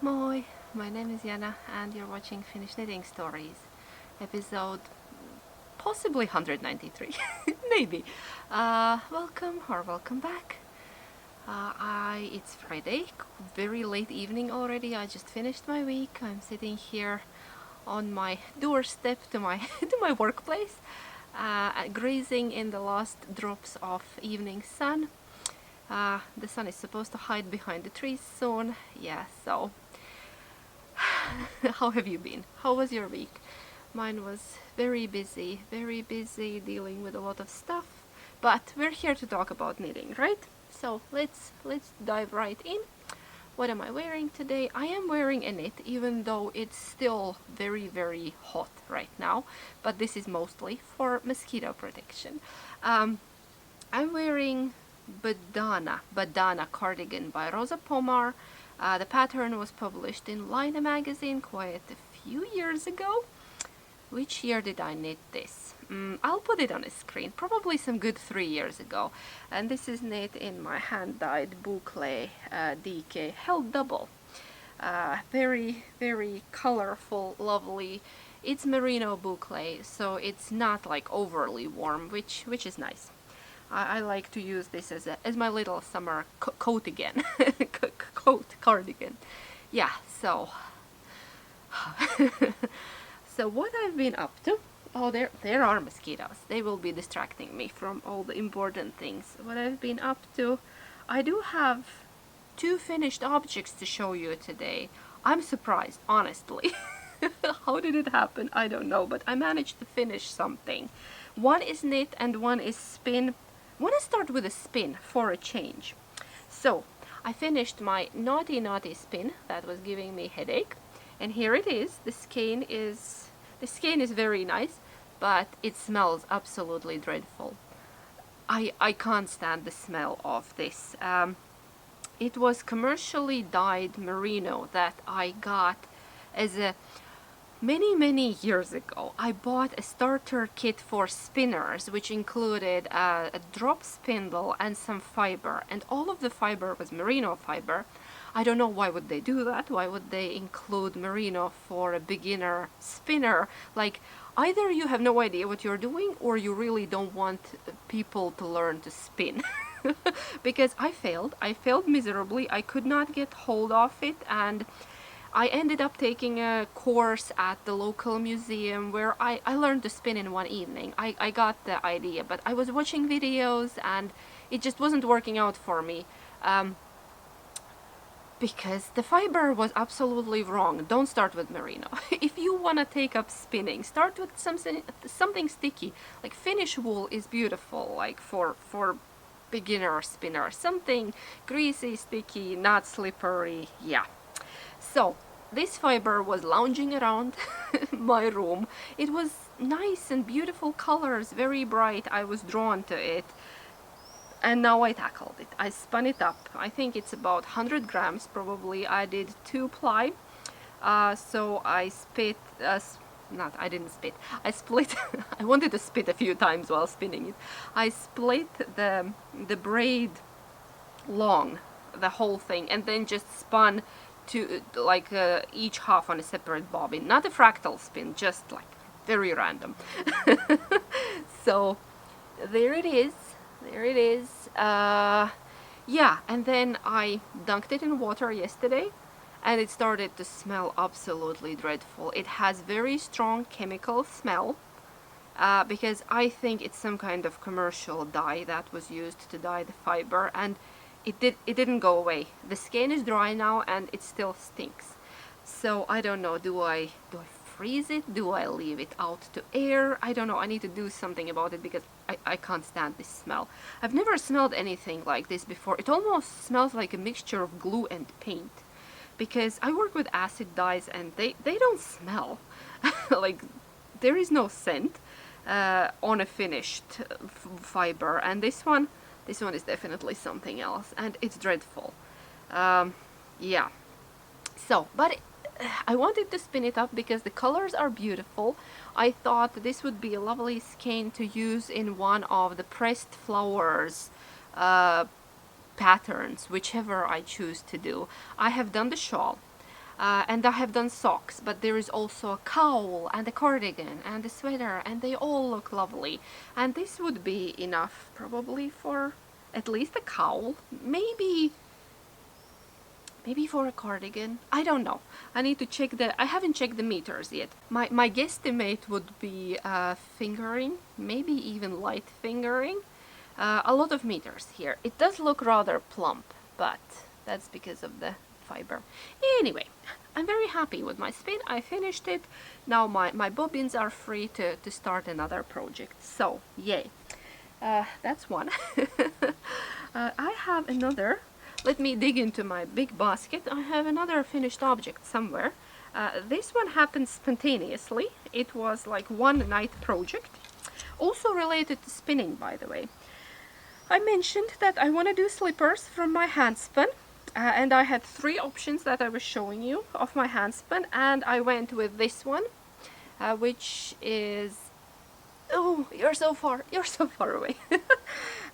Moi, my name is Jana and you're watching Finnish Knitting Stories, episode possibly 193, maybe. Welcome or welcome back. It's Friday, very late evening already. I just finished my week. I'm sitting here on my doorstep to my to my workplace, grazing in the last drops of evening sun. The sun is supposed to hide behind the trees soon. Yeah, so how have you been? How was your week? Mine was very busy dealing with a lot of stuff, but we're here to talk about knitting, right? So let's dive right in. What am I wearing today? I am wearing a knit, even though it's still very hot right now, but this is mostly for mosquito protection. I'm wearing Badana cardigan by Rosa Pomar. The pattern was published in Line magazine quite a few years ago. Which year did I knit this? I'll put it on a screen, probably some good 3 years ago. And this is knit in my hand-dyed boucle DK held double. Very colorful, lovely. It's merino boucle, so it's not like overly warm, which is nice. I like to use this as my little summer coat again. Coat cardigan. Yeah, so so what I've been up to. Oh, there are mosquitoes. They will be distracting me from all the important things. What I've been up to. I do have 2 finished objects to show you today. I'm surprised, honestly. How did it happen? I don't know, but I managed to finish something. One is knit and one is spin. I want to start with a spin for a change. So I finished my naughty spin that was giving me headache, and here it is. The skein is very nice, but it smells absolutely dreadful. I can't stand the smell of this. It was commercially dyed merino that I got as a many years ago. I bought a starter kit for spinners, which included a drop spindle and some fiber, and all of the fiber was merino fiber. I don't know why would they do that. Why would they include merino for a beginner spinner? Like, either you have no idea what you're doing or you really don't want people to learn to spin. Because I failed miserably. I could not get hold of it, and I ended up taking a course at the local museum where I learned to spin in one evening. I got the idea, but I was watching videos and it just wasn't working out for me. Because the fiber was absolutely wrong. Don't start with merino. If you want to take up spinning, start with something sticky. Like Finnish wool is beautiful, like for beginner spinner. Something greasy, sticky, not slippery. Yeah. So this fiber was lounging around my room. It was nice and beautiful colors, very bright. I was drawn to it. And now I tackled it. I spun it up. I think it's about 100 grams probably. I did 2 ply. So I spit, I didn't spit. I split. I wanted to spit a few times while spinning it. I split the braid long, the whole thing, and then just spun to like each half on a separate bobbin. Not a fractal spin, just like very random. So there it is. Yeah, and then I dunked it in water yesterday and it started to smell absolutely dreadful. It has very strong chemical smell because I think it's some kind of commercial dye that was used to dye the fiber, and it didn't go away. The skein is dry now and it still stinks. So I don't know, do I freeze it? Do I leave it out to air? I don't know. I need to do something about it because I can't stand this smell. I've never smelled anything like this before. It almost smells like a mixture of glue and paint, because I work with acid dyes and they don't smell. Like, there is no scent on a finished fiber, and this one is definitely something else, and it's dreadful. Yeah. So, but I wanted to spin it up because the colors are beautiful. I thought this would be a lovely skein to use in one of the pressed flowers patterns, whichever I choose to do. I have done the shawl. And I have done socks, but there is also a cowl and a cardigan and a sweater, and they all look lovely. And this would be enough probably for at least a cowl, maybe for a cardigan. I don't know. I need to check I haven't checked the meters yet. My guesstimate would be fingering, maybe even light fingering. A lot of meters here. It does look rather plump, but that's because of the fiber. Anyway, I'm very happy with my spin. I finished it. Now my bobbins are free to start another project. So, yay. That's one. I have another. Let me dig into my big basket. I have another finished object somewhere. This one happened spontaneously. It was like one night project. Also related to spinning, by the way. I mentioned that I want to do slippers from my hand-spun. And I had 3 options that I was showing you of my hand-spun. And I went with this one, which is... Oh, you're so far away.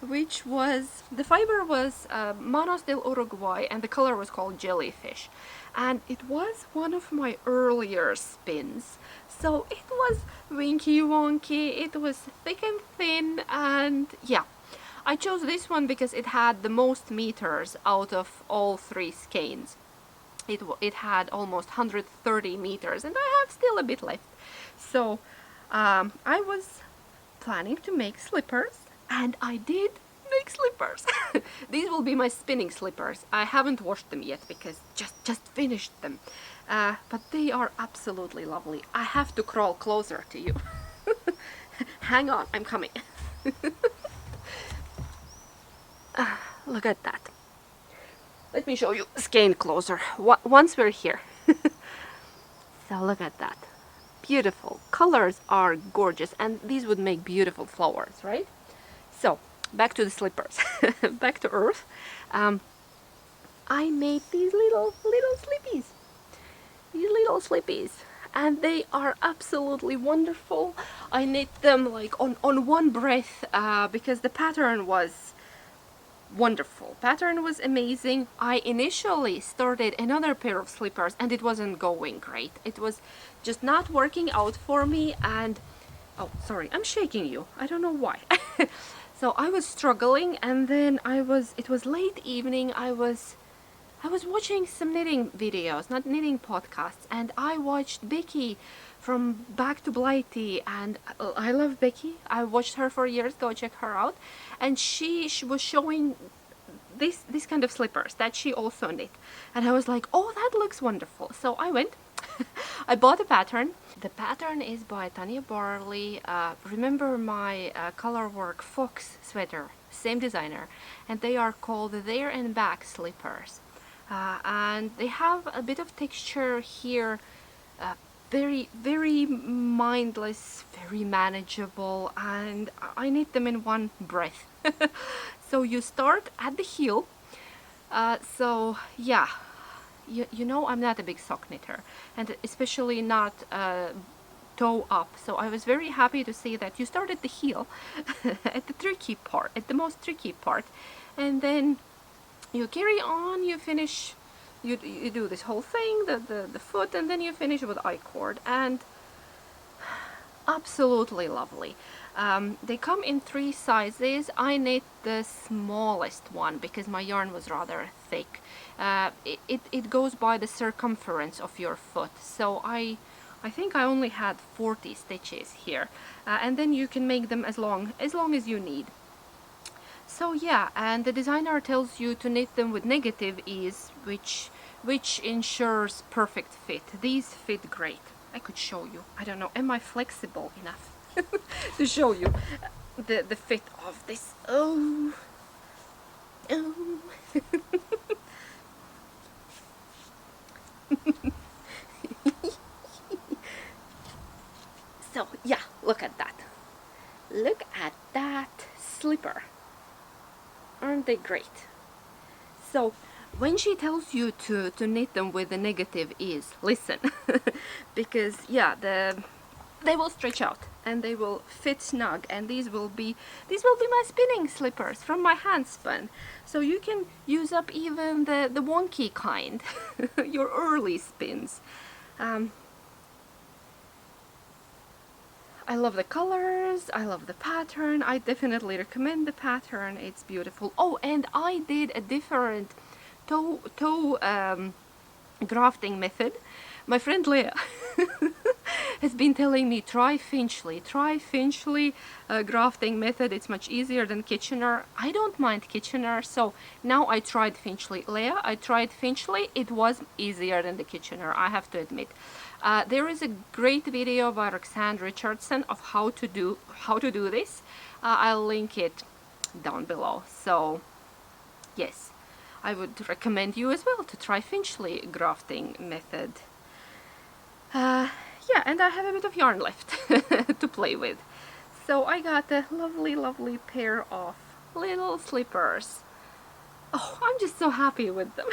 Which was, the fiber was Manos del Uruguay, and the color was called Jellyfish. And it was one of my earlier spins. So it was winky wonky, it was thick and thin, and yeah. I chose this one because it had the most meters out of all 3 skeins. It had almost 130 meters, and I have still a bit left. So I was planning to make slippers, and I did make slippers. These will be my spinning slippers. I haven't washed them yet because just finished them. But they are absolutely lovely. I have to crawl closer to you. Hang on, I'm coming. Look at that. Let me show you skein closer. Once we're here. So look at that. Beautiful. Colors are gorgeous, and these would make beautiful flowers, right? So, back to the slippers. Back to earth. I made these little slippies. These little slippies. And they are absolutely wonderful. I knit them like on one breath because the pattern was wonderful. Pattern was amazing. I initially started another pair of slippers and it wasn't going great. It was just not working out for me, and oh, sorry, I'm shaking you. I don't know why. So I was struggling, and then it was late evening. I was watching some knitting videos, not knitting podcasts, and I watched Becky from Back to Blighty, and I love Becky. I watched her for years. Go check her out. And she was showing this kind of slippers that she also knit, and I was like, oh, that looks wonderful. So I went. I bought a pattern. The pattern is by Tanya Barley. Remember my colorwork fox sweater, same designer, and they are called There and Back slippers. And they have a bit of texture here, very, very mindless, very manageable, and I knit them in one breath. So you start at the heel. So yeah, you know I'm not a big sock knitter, and especially not toe up. So I was very happy to see that you start at the heel, at the tricky part, at the most tricky part, and then you carry on, you finish, you do this whole thing, the foot, and then you finish with I-cord, and absolutely lovely. They come in 3 sizes. I knit the smallest one because my yarn was rather thick. It goes by the circumference of your foot, so I think I only had 40 stitches here, and then you can make them as long as you need. So yeah, and the designer tells you to knit them with negative ease, which ensures perfect fit. These fit great. I could show you. I don't know, am I flexible enough to show you the fit of this? Oh. So yeah, look at that. Look at that slipper. Aren't they great? So when she tells you to knit them with the negative ease, listen. Because yeah, they will stretch out and they will fit snug, and these will be my spinning slippers from my hand-spun. So you can use up even the wonky kind, your early spins. I love the colors, I love the pattern, I definitely recommend the pattern, it's beautiful. Oh, and I did a different toe grafting method. My friend Leah has been telling me, try Finchley grafting method, it's much easier than Kitchener. I don't mind Kitchener, so now I tried Finchley. Leah, I tried Finchley, it was easier than the Kitchener, I have to admit. There is a great video by Roxanne Richardson of how to do this. I'll link it down below. So yes, I would recommend you as well to try Finchley grafting method. Yeah, and I have a bit of yarn left to play with. So I got a lovely pair of little slippers. Oh, I'm just so happy with them.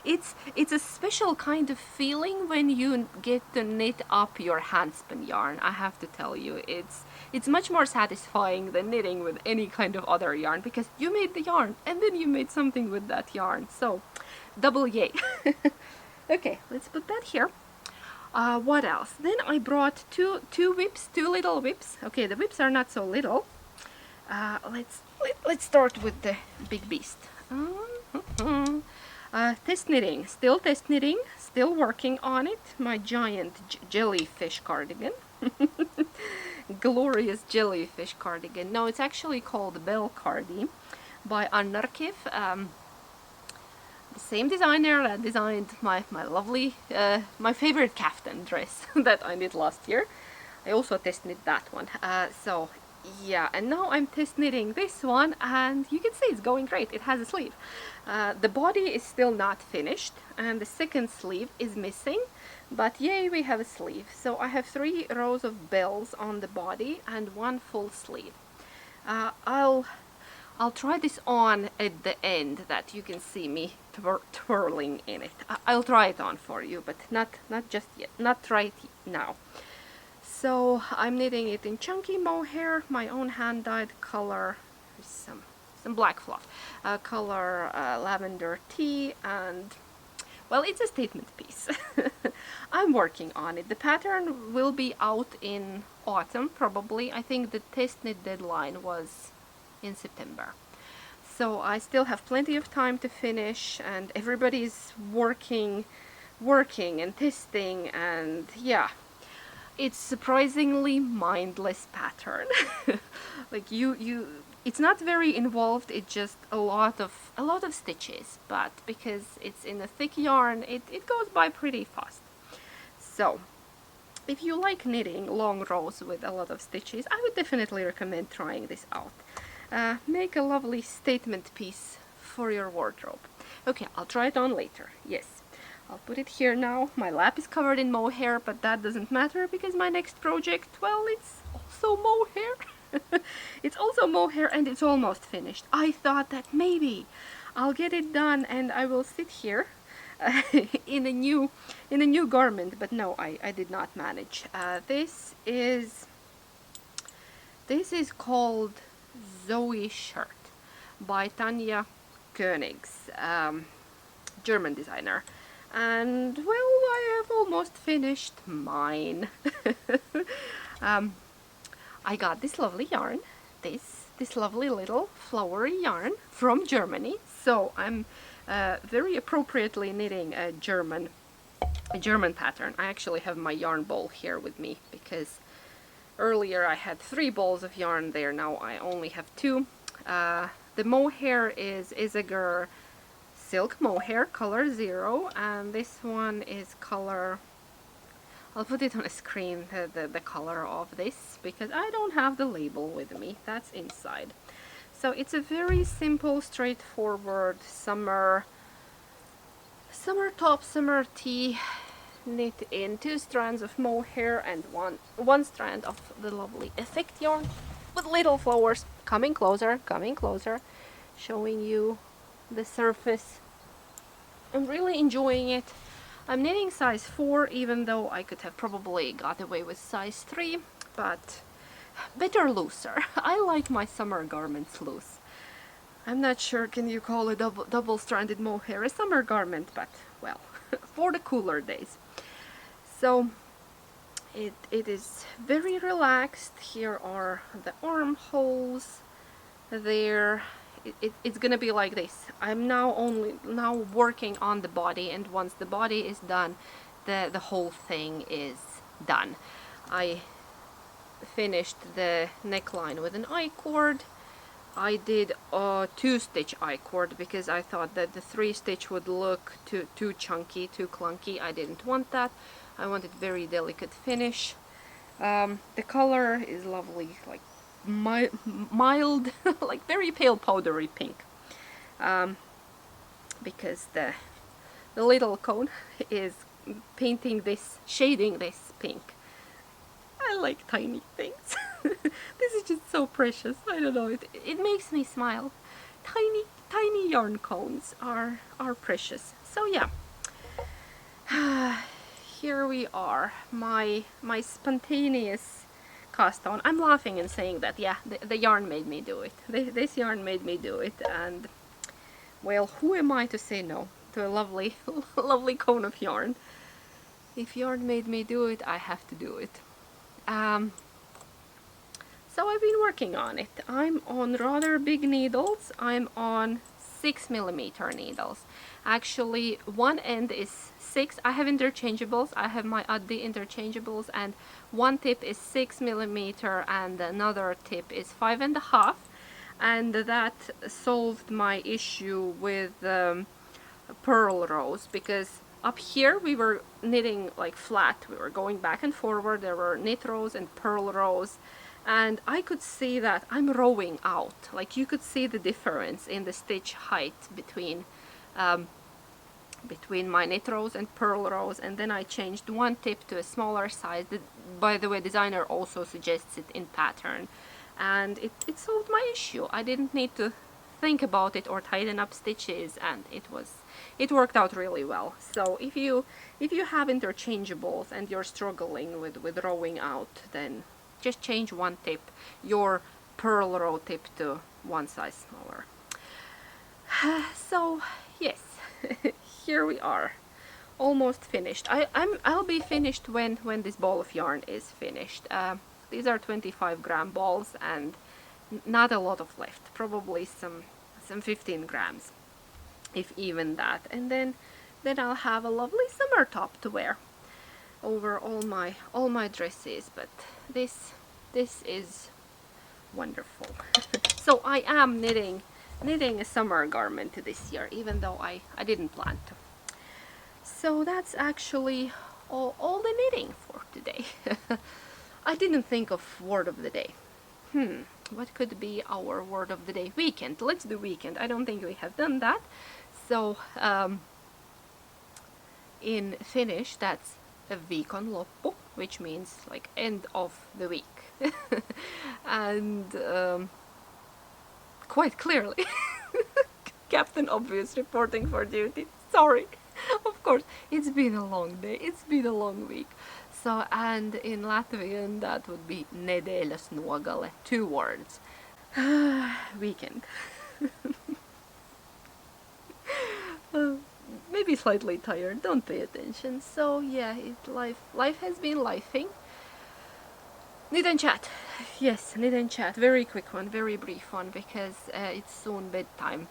It's a special kind of feeling when you get to knit up your hand-spun yarn. I have to tell you, it's much more satisfying than knitting with any kind of other yarn, because you made the yarn and then you made something with that yarn. So double yay. Okay, let's put that here. What else? Then I brought two little whips. Okay, the whips are not so little. Let's start with the big beast. Test knitting, still working on it. My giant jellyfish cardigan. Glorious jellyfish cardigan. No, it's actually called Bell Cardi by Anarkiv. The same designer that designed my lovely, my favorite kaftan dress that I knit last year. I also test knit that one. So yeah, and now I'm test knitting this one, and you can see it's going great. It has a sleeve. The body is still not finished, and the second sleeve is missing, but yay, we have a sleeve. So I have 3 rows of bells on the body and 1 full sleeve. I'll try this on at the end, that you can see me twirling in it. I'll try it on for you, but not just yet, not right now. So I'm knitting it in chunky mohair, my own hand-dyed color, some black fluff, color lavender tea, and well, it's a statement piece. I'm working on it. The pattern will be out in autumn, probably. I think the test knit deadline was in September. So I still have plenty of time to finish, and everybody's working and testing, and yeah. It's surprisingly mindless pattern. Like it's not very involved. It's just a lot of stitches, but because it's in a thick yarn, it goes by pretty fast. So if you like knitting long rows with a lot of stitches, I would definitely recommend trying this out. Make a lovely statement piece for your wardrobe. Okay, I'll try it on later. Yes. I'll put it here now. My lap is covered in mohair, but that doesn't matter because my next project, well, it's also mohair. It's also mohair, and it's almost finished. I thought that maybe I'll get it done and I will sit here in a new garment, but no, I did not manage. This is called ZOE Shirt by Tanja Koenigs, German designer. And well, I have almost finished mine. I got this lovely yarn, this lovely little flowery yarn from Germany. So I'm very appropriately knitting a German pattern. I actually have my yarn ball here with me because earlier I had 3 balls of yarn there. Now I only have 2. The mohair is Isager silk mohair, color 0, and this one is color, I'll put it on a screen, the color of this, because I don't have the label with me. That's inside. So it's a very simple, straightforward summer top, summer tee, knit in 2 strands of mohair and one strand of the lovely effect yarn with little flowers. Coming closer, showing you the surface. I'm really enjoying it. I'm knitting size 4, even though I could have probably got away with size 3, but better looser. I like my summer garments loose. I'm not sure, can you call a double-stranded mohair a summer garment, but well, for the cooler days. So it is very relaxed. Here are the armholes. There, it's gonna be like this. I'm now working on the body, and once the body is done, the whole thing is done. I finished the neckline with an I-cord. I did a 2-stitch I-cord because I thought that the 3-stitch would look too chunky, too clunky. I didn't want that. I wanted very delicate finish. The color is lovely, like mild, like very pale powdery pink. Because the little cone is painting this, shading this pink. I like tiny things. This is just so precious. I don't know, it makes me smile. Tiny yarn cones are precious. So yeah. Here we are, my spontaneous cast on. I'm laughing and saying that, yeah, the yarn made me do it. This yarn made me do it, and well, who am I to say no to a lovely lovely cone of yarn? If yarn made me do it, I have to do it. So I've been working on it. I'm on rather big needles. I'm on 6mm needles. Actually, one end is 6. I have interchangeables. I have my Addi interchangeables, and one tip is 6mm and another tip is 5.5. And that solved my issue with purl rows, because up here we were knitting like flat. We were going back and forward. There were knit rows and purl rows. And I could see that I'm rowing out. Like, you could see the difference in the stitch height between my knit rows and purl rows. And then I changed one tip to a smaller size. By the way, designer also suggests it in pattern, and it solved my issue. I didn't need to think about it or tighten up stitches, and it worked out really well. So if you have interchangeables and you're struggling with rowing out, then just change one tip, your purl row tip, to one size smaller. So yes, here we are, almost finished. I'll be finished when this ball of yarn is finished. These are 25-gram balls, and not a lot of left, probably some 15 grams, if even that. And then I'll have a lovely summer top to wear over all my dresses. But this is wonderful. So I am knitting a summer garment this year, even though I didn't plan to. So that's actually all the knitting for today. I didn't think of word of the day. What could be our word of the day? Weekend. Let's do weekend. I don't think we have done that. So in Finnish, that's a viikonloppu, which means like end of the week. And quite clearly, Captain Obvious reporting for duty. Sorry. Of course, it's been a long day. It's been a long week. So, and in Latvian that would be nedēļas nogale, 2 words. Weekend. Maybe slightly tired, don't pay attention. So yeah, life has been lifing. Knit and chat. Yes, knit and chat. Very quick one, very brief one, because it's soon bedtime.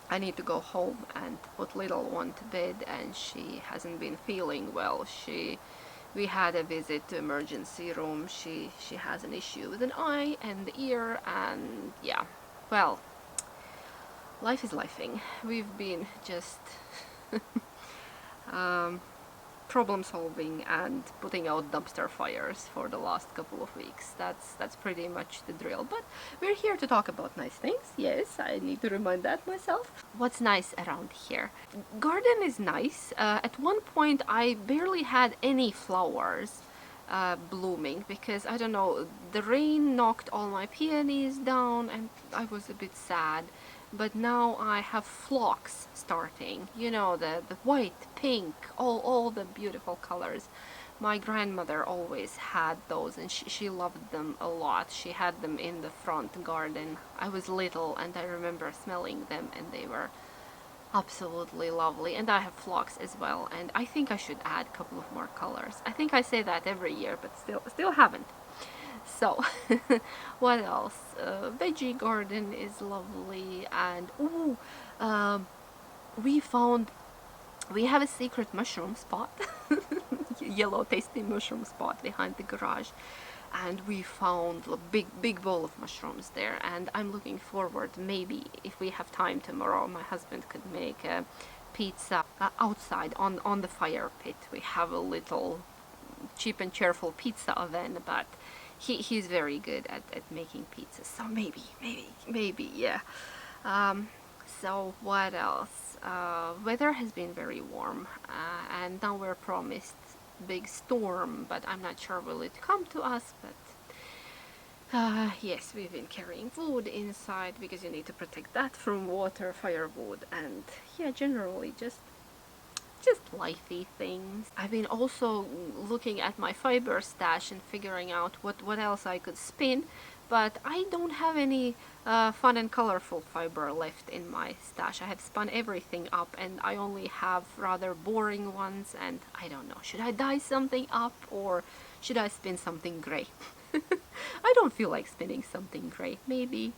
I need to go home and put little one to bed, and she hasn't been feeling well. We had a visit to emergency room. She has an issue with an eye and the ear, and yeah, well, life is lifing. We've been just problem solving and putting out dumpster fires for the last couple of weeks. That's pretty much the drill. But we're here to talk about nice things. Yes, I need to remind that myself. What's nice around here? Garden is nice. At one point I barely had any flowers blooming, because I don't know, the rain knocked all my peonies down and I was a bit sad. but now I have flocks starting, you know, the white, pink, all the beautiful colors. My grandmother always had those, and she loved them a lot. She had them in the front garden. I was little and I remember smelling them, and they were absolutely lovely. And I have flocks as well, and I think I should add a couple of more colors. I think I say that every year, but still haven't. So what else? Veggie garden is lovely, and ooh, um, we found we have a secret mushroom spot, yellow tasty mushroom spot behind the garage, and we found a big bowl of mushrooms there, and I'm looking forward, maybe if we have time tomorrow, my husband could make a pizza outside on the fire pit. We have a little cheap and cheerful pizza oven, but he's very good at making pizzas, so maybe, yeah. So what else? Weather has been very warm, and now we're promised big storm, but I'm not sure will it come to us. But yes, we've been carrying food inside because you need to protect that from water, firewood, and yeah, generally just lifey things. I've been also looking at my fiber stash and figuring out what else I could spin, but I don't have any fun and colorful fiber left in my stash. I have spun everything up and I only have rather boring ones, and I don't know, should I dye something up or should I spin something gray? I don't feel like spinning something gray. Maybe,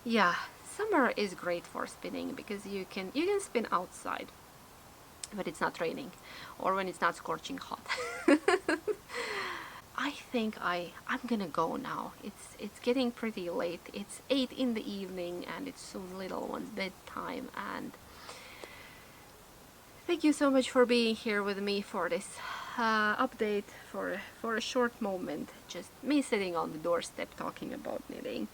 yeah, summer is great for spinning because you can spin outside, but it's not raining, or when it's not scorching hot. I think I'm gonna go now. It's getting pretty late. It's 8 in the evening and it's soon little one's bedtime, and thank you so much for being here with me for this update for a short moment. Just me sitting on the doorstep talking about knitting.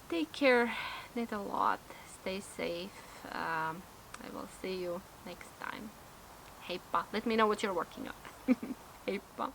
Take care, knit a lot, stay safe. I will see you next time. Heippa. Let me know what you're working on. Heippa.